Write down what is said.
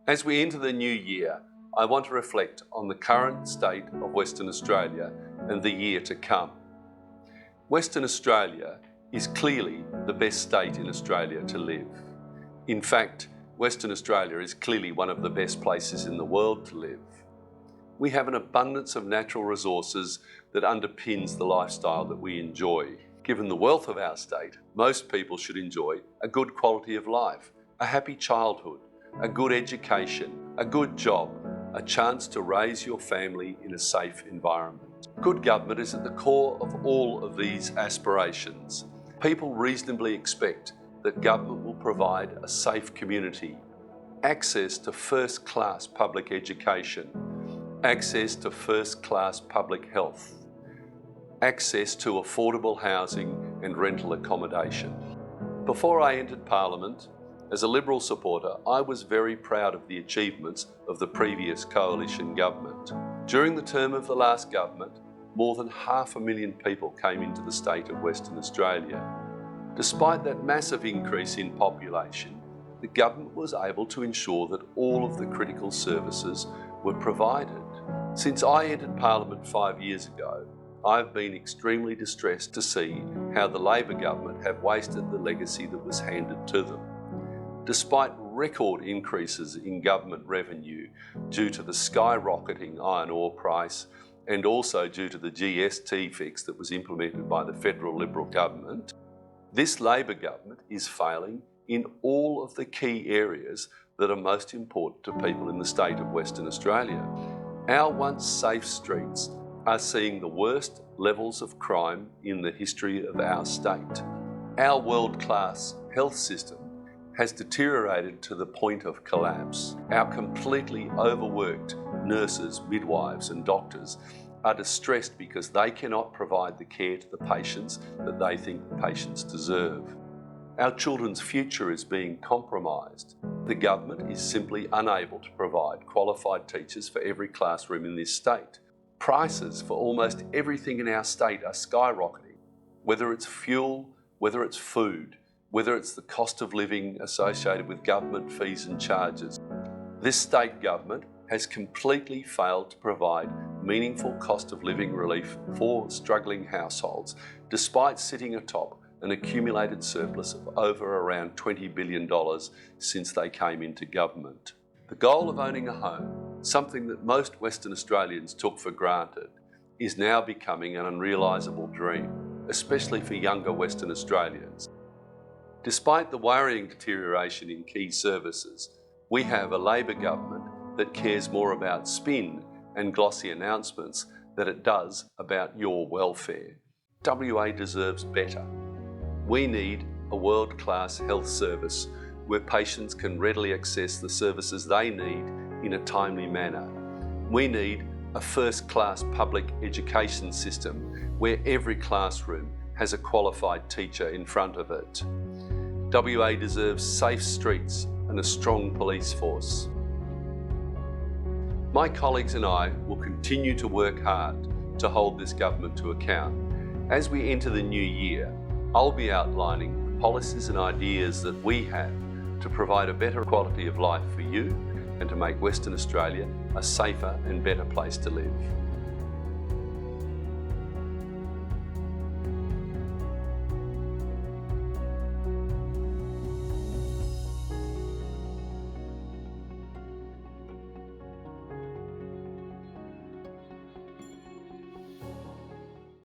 As we enter the new year, I want to reflect on the current state of Western Australia and the year to come. Western Australia is clearly the best state in Australia to live. In fact, Western Australia is clearly one of the best places in the world to live. We have an abundance of natural resources that underpins the lifestyle that we enjoy. Given the wealth of our state, most people should enjoy a good quality of life, a happy childhood, a good education, a good job, a chance to raise your family in a safe environment. Good government is at the core of all of these aspirations. People reasonably expect that government will provide a safe community, access to first-class public education, access to first-class public health, access to affordable housing and rental accommodation. Before I entered Parliament, as a Liberal supporter, I was very proud of the achievements of the previous coalition government. During the term of the last government, more than 500,000 people came into the state of Western Australia. Despite that massive increase in population, the government was able to ensure that all of the critical services were provided. Since I entered Parliament 5 years ago, I've been extremely distressed to see how the Labor government have wasted the legacy that was handed to them. Despite record increases in government revenue due to the skyrocketing iron ore price and also due to the GST fix that was implemented by the federal Liberal government, this Labor government is failing in all of the key areas that are most important to people in the state of Western Australia. Our once safe streets are seeing the worst levels of crime in the history of our state. Our world-class health system has deteriorated to the point of collapse. Our completely overworked nurses, midwives and doctors are distressed because they cannot provide the care to the patients that they think the patients deserve. Our children's future is being compromised. The government is simply unable to provide qualified teachers for every classroom in this state. Prices for almost everything in our state are skyrocketing, whether it's fuel, whether it's food, whether it's the cost of living associated with government fees and charges. This state government has completely failed to provide meaningful cost of living relief for struggling households, despite sitting atop an accumulated surplus of over around $20 billion since they came into government. The goal of owning a home, something that most Western Australians took for granted, is now becoming an unrealisable dream, especially for younger Western Australians. Despite the worrying deterioration in key services, we have a Labor government that cares more about spin and glossy announcements than it does about your welfare. WA deserves better. We need a world-class health service where patients can readily access the services they need in a timely manner. We need a first-class public education system where every classroom has a qualified teacher in front of it. WA deserves safe streets and a strong police force. My colleagues and I will continue to work hard to hold this government to account. As we enter the new year, I'll be outlining the policies and ideas that we have to provide a better quality of life for you and to make Western Australia a safer and better place to live.